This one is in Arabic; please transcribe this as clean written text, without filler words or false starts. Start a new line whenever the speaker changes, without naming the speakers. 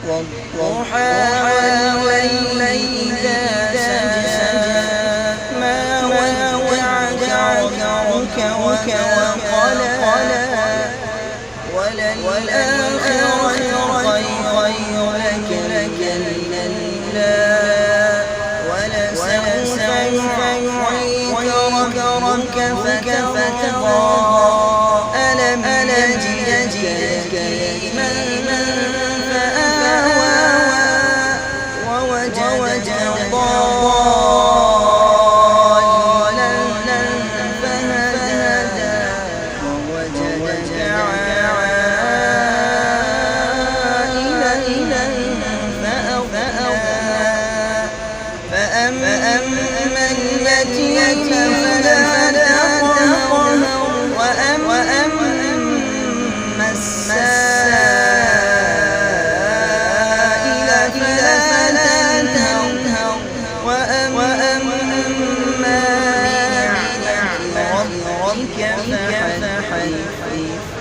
والضحى والليل إذا سجى ما ودعك ربك وقلى وللآخرة خير لك من الأولى ولسوف يعطيك ربك فترضى ألم يجدك يتيما فآوى ووجدك ضالا فهدى ووجدك عائلا فأغنى فأما اليتيم فلا تقهر وأما السائل فلا تنهر وأما بنعمة ربك فحدث